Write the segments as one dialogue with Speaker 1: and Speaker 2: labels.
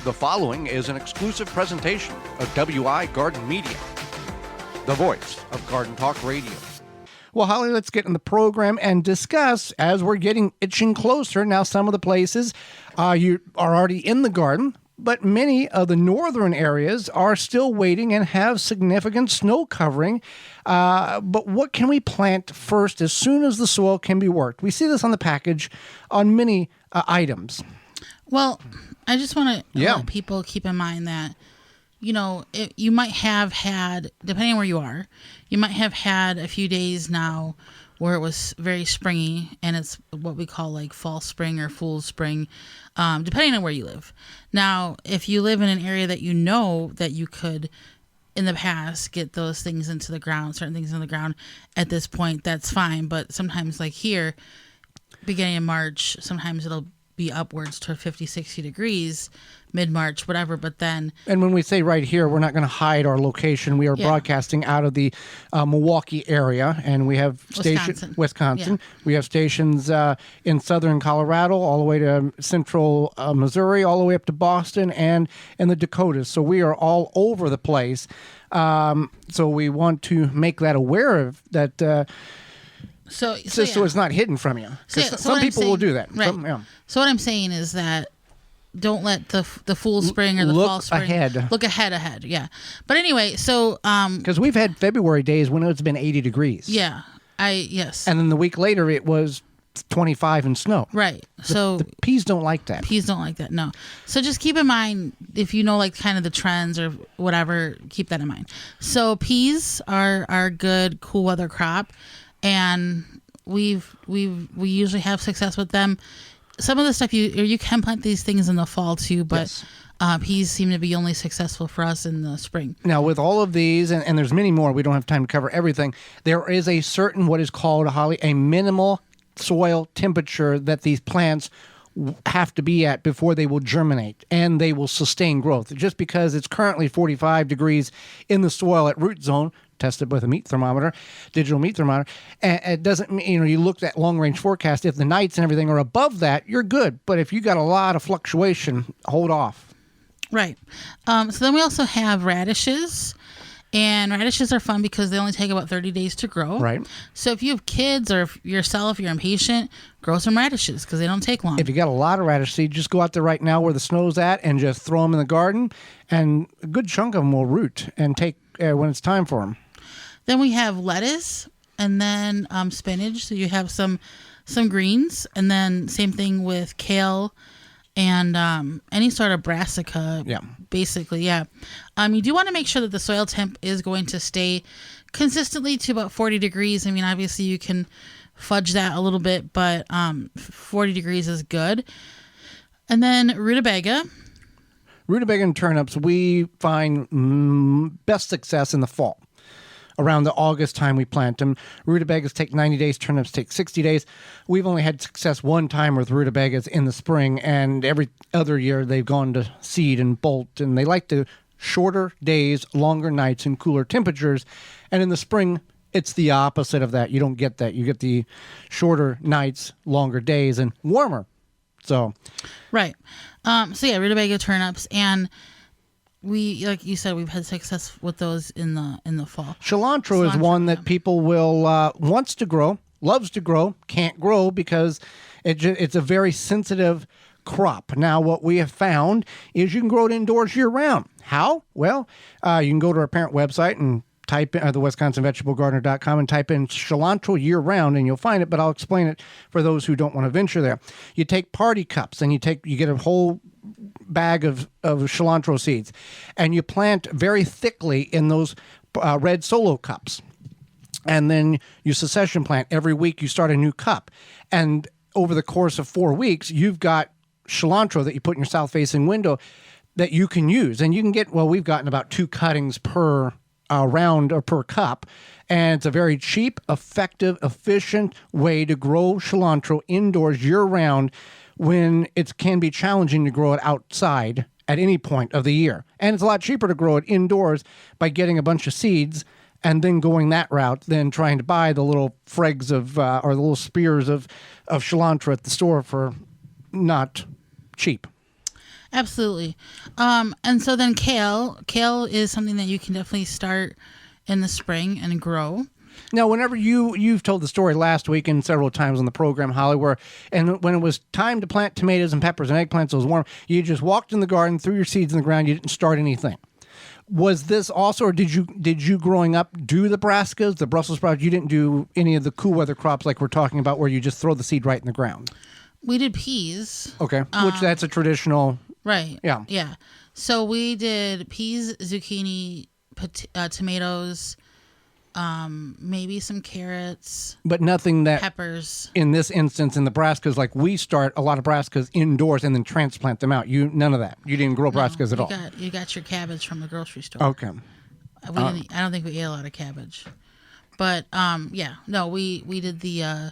Speaker 1: The following is an exclusive presentation of WI Garden Media, the voice of Garden Talk Radio. Well, Holly, let's get in the program and discuss, as we're getting itching closer, now some of the places you are already in the garden, but many of the northern areas are still waiting and have significant snow covering. But what can we plant first as soon as the soil can be worked? We see this on the package on many items.
Speaker 2: Well, I just want to let people keep in mind that, you might have had, depending on where you are, you might have had a few days now where it was very springy, and it's what we call like fall spring or fool's spring, depending on where you live. Now, if you live in an area that you know that you could, in the past, get those things into the ground, certain things in the ground at this point, that's fine. But sometimes, like here, beginning of March, sometimes it'll be upwards to 50, 60 degrees, mid-March, whatever, but then...
Speaker 1: And when we say right here, we're not going to hide our location. We are broadcasting out of the Milwaukee area, and we have stations... Wisconsin. Yeah. We have stations in southern Colorado, all the way to central Missouri, all the way up to Boston, and in the Dakotas. So we are all over the place. So we want to make that aware of that... So it's not hidden from you. Some people will do that.
Speaker 2: Right. So what I'm saying is that don't let the fool spring or the fall spring... Look ahead. Yeah. But anyway, so...
Speaker 1: Because we've had February days when it's been 80 degrees.
Speaker 2: Yeah. Yes.
Speaker 1: And then the week later it was 25 and snow.
Speaker 2: Right. So
Speaker 1: the peas don't like that.
Speaker 2: Peas don't like that, no. So just keep in mind, if you know like kind of the trends or whatever, keep that in mind. So peas are a good cool weather crop. And we usually have success with them. Some of the stuff you can plant these things in the fall too, but peas seem to be only successful for us in the spring.
Speaker 1: Now, with all of these, and there's many more, we don't have time to cover everything. There is a certain what is called, Holly, a minimal soil temperature that these plants have to be at before they will germinate and they will sustain growth. Just because it's currently 45 degrees in the soil at root zone, tested with a meat thermometer, digital meat thermometer, and it doesn't mean, you look at long-range forecast, if the nights and everything are above that, you're good. But if you got a lot of fluctuation, hold off.
Speaker 2: Right. So then we also have radishes. And radishes are fun because they only take about 30 days to grow.
Speaker 1: Right.
Speaker 2: So if you have kids or if yourself, you're impatient, grow some radishes because they don't take long.
Speaker 1: If you got a lot of radish seed, just go out there right now where the snow's at and just throw them in the garden. And a good chunk of them will root and take when it's time for them.
Speaker 2: Then we have lettuce and then spinach. So you have some greens. And then same thing with kale and any sort of brassica, basically, You do want to make sure that the soil temp is going to stay consistently to about 40 degrees. I mean, obviously you can fudge that a little bit, but 40 degrees is good. And then rutabaga.
Speaker 1: Rutabaga and turnips, we find best success in the fall. Around the August time we plant them. Rutabagas take 90 days, turnips take 60 days. We've only had success one time with rutabagas in the spring, and every other year they've gone to seed and bolt, and they like the shorter days, longer nights, and cooler temperatures. And in the spring, it's the opposite of that. You don't get that. You get the shorter nights, longer days, and warmer. So,
Speaker 2: right. Rutabaga, turnips, and we, like you said, we've had success with those in the fall.
Speaker 1: Cilantro is one that people will wants to grow, loves to grow, can't grow because it's a very sensitive crop. Now, what we have found is you can grow it indoors year-round. How? Well, you can go to our parent website and type in the WisconsinVegetableGardener.com and type in cilantro year-round, and you'll find it, but I'll explain it for those who don't want to venture there. You take party cups, and you get a whole bag of cilantro seeds, and you plant very thickly in those red solo cups. And then you succession plant. Every week you start a new cup. And over the course of 4 weeks, you've got cilantro that you put in your south-facing window that you can use. And you can get, we've gotten about 2 cuttings per round or per cup. And it's a very cheap, effective, efficient way to grow cilantro indoors year-round when it can be challenging to grow it outside at any point of the year. And it's a lot cheaper to grow it indoors by getting a bunch of seeds and then going that route than trying to buy the little fregs of or the little spears of cilantro at the store for not cheap.
Speaker 2: Absolutely. And so then kale is something that you can definitely start in the spring and grow.
Speaker 1: Now, whenever you've told the story last week and several times on the program, Holly, when it was time to plant tomatoes and peppers and eggplants, it was warm, you just walked in the garden, threw your seeds in the ground, you didn't start anything. Was this also, or did you growing up do the brassicas, the Brussels sprouts? You didn't do any of the cool weather crops like we're talking about, where you just throw the seed right in the ground?
Speaker 2: We did peas.
Speaker 1: Okay, which that's a traditional.
Speaker 2: Right.
Speaker 1: Yeah.
Speaker 2: Yeah. So we did peas, zucchini, tomatoes, maybe some carrots,
Speaker 1: but nothing that
Speaker 2: peppers.
Speaker 1: In this instance, in the brassicas, like we start a lot of brassicas indoors and then transplant them out. None of that. You didn't grow brassicas at all.
Speaker 2: You got your cabbage from the grocery store.
Speaker 1: Okay.
Speaker 2: I don't think we ate a lot of cabbage, but we did the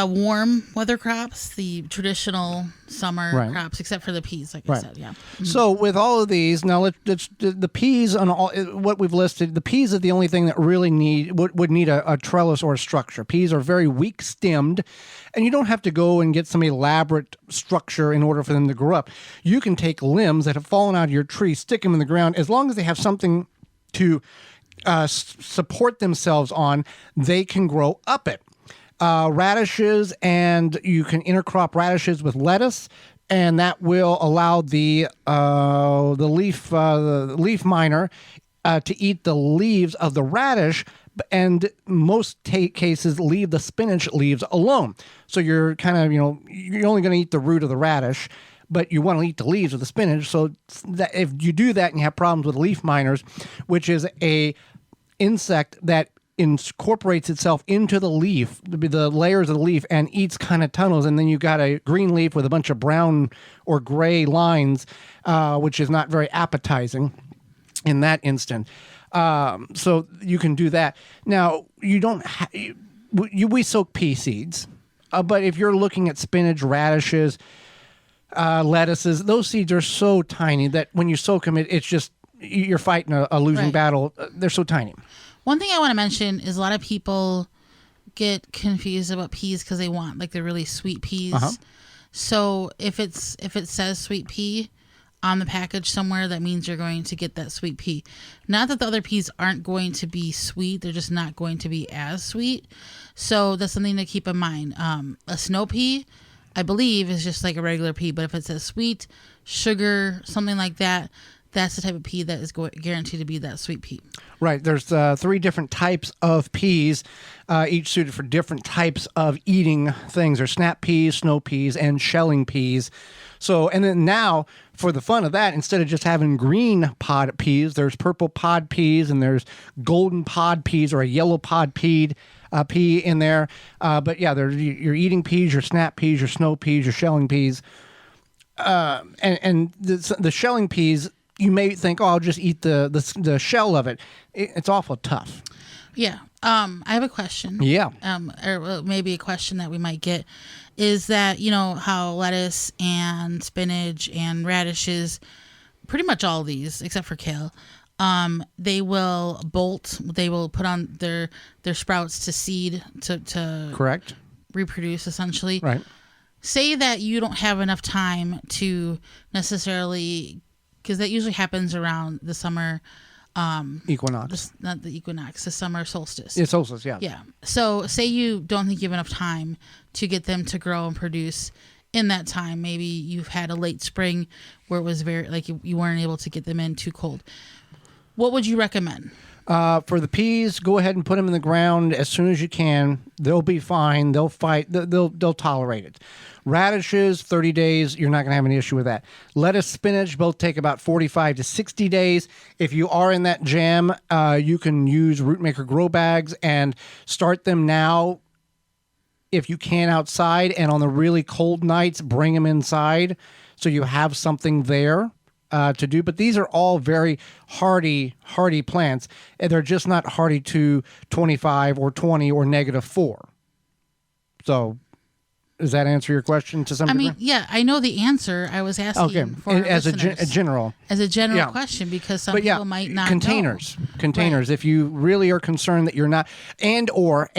Speaker 2: warm weather crops, the traditional summer crops, except for the peas, like I said. Yeah. Mm-hmm.
Speaker 1: So with all of these, now let's the peas on all what we've listed. The peas are the only thing that really would need a trellis or a structure. Peas are very weak stemmed, and you don't have to go and get some elaborate structure in order for them to grow up. You can take limbs that have fallen out of your tree, stick them in the ground, as long as they have something to support themselves on, they can grow up it. Radishes, and you can intercrop radishes with lettuce, and that will allow the leaf miner to eat the leaves of the radish, and most cases leave the spinach leaves alone. So you're kind of you're only going to eat the root of the radish, but you want to eat the leaves of the spinach. So that if you do that and you have problems with leaf miners, which is a insect that incorporates itself into the leaf, the layers of the leaf, and eats kind of tunnels, and then you got a green leaf with a bunch of brown or gray lines, which is not very appetizing in that instant. So you can do that. Now, you don't we soak pea seeds, but if you're looking at spinach, radishes, lettuces, those seeds are so tiny that when you soak them, it's just you're fighting a losing battle. They're so tiny.
Speaker 2: One thing I want to mention is a lot of people get confused about peas because they want like the really sweet peas. Uh-huh. So if it says sweet pea on the package somewhere, that means you're going to get that sweet pea. Not that the other peas aren't going to be sweet, they're just not going to be as sweet. So that's something to keep in mind. A snow pea, I believe, is just like a regular pea, but if it says sweet, sugar, something like that, that's the type of pea that is guaranteed to be that sweet pea.
Speaker 1: Right. There's 3 different types of peas, each suited for different types of eating things. There's snap peas, snow peas, and shelling peas. So, and then now, for the fun of that, instead of just having green pod peas, there's purple pod peas, and there's golden pod peas or a yellow pod pea in there. But yeah, there's your eating peas, your snap peas, your snow peas, your shelling peas. And the shelling peas, you may think, oh, I'll just eat the shell of it. It's awful tough.
Speaker 2: Yeah. I have a question.
Speaker 1: Yeah.
Speaker 2: Or maybe a question that we might get is that, how lettuce and spinach and radishes, pretty much all these, except for kale, they will bolt. They will put on their sprouts to seed to
Speaker 1: correct
Speaker 2: reproduce, essentially.
Speaker 1: Right.
Speaker 2: Say that you don't have enough time to necessarily, because that usually happens around the summer
Speaker 1: equinox.
Speaker 2: Not the equinox, the summer solstice.
Speaker 1: It's solstice, yeah.
Speaker 2: Yeah. So say you don't think you have enough time to get them to grow and produce in that time. Maybe you've had a late spring where it was very, like you weren't able to get them in too cold. What would you recommend?
Speaker 1: For the peas, go ahead and put them in the ground as soon as you can. They'll be fine. They'll fight. They'll tolerate it. Radishes, 30 days. You're not going to have an issue with that. Lettuce, spinach, both take about 45 to 60 days. If you are in that jam, you can use Rootmaker grow bags and start them now if you can outside. And on the really cold nights, bring them inside so you have something there to do. But these are all very hardy plants. And they're just not hardy to 25 or 20 or -4. So does that answer your question to some degree?
Speaker 2: I mean, yeah, I know the answer. I was asking for
Speaker 1: as a general.
Speaker 2: As a general question, because some people might not
Speaker 1: containers.
Speaker 2: know.
Speaker 1: Containers. Right. If you really are concerned that you're not, and or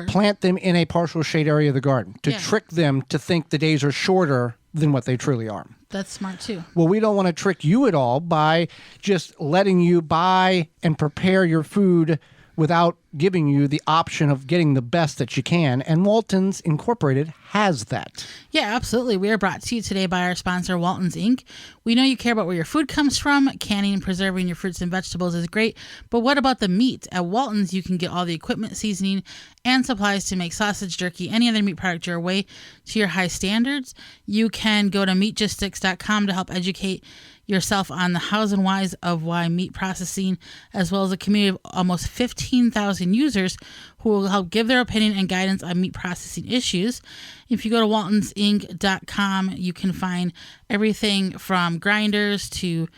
Speaker 1: plant them in a partial shade area of the garden to trick them to think the days are shorter than what they truly are.
Speaker 2: That's smart too.
Speaker 1: Well, we don't want to trick you at all by just letting you buy and prepare your food without giving you the option of getting the best that you can. And Walton's Incorporated has that.
Speaker 2: Yeah, absolutely. We are brought to you today by our sponsor, Walton's Inc. We know you care about where your food comes from. Canning and preserving your fruits and vegetables is great. But what about the meat? At Walton's, you can get all the equipment, seasoning, and supplies to make sausage, jerky, any other meat product your way to your high standards. You can go to meatgistics.com to help educate yourself on the hows and whys of why meat processing, as well as a community of almost 15,000 users who will help give their opinion and guidance on meat processing issues. If you go to waltonsinc.com, you can find everything from grinders to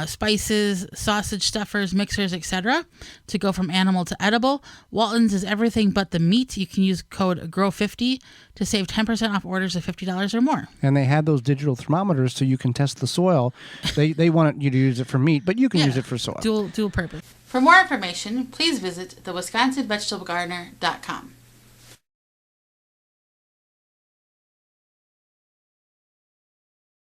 Speaker 2: spices, sausage stuffers, mixers, etc. to go from animal to edible. Walton's is everything but the meat. You can use code GROW50 to save 10% off orders of $50 or more.
Speaker 1: And they had those digital thermometers so you can test the soil. They wanted you to use it for meat, but you can use it for soil.
Speaker 2: Dual purpose. For more information, please visit thewisconsinvegetablegardener.com.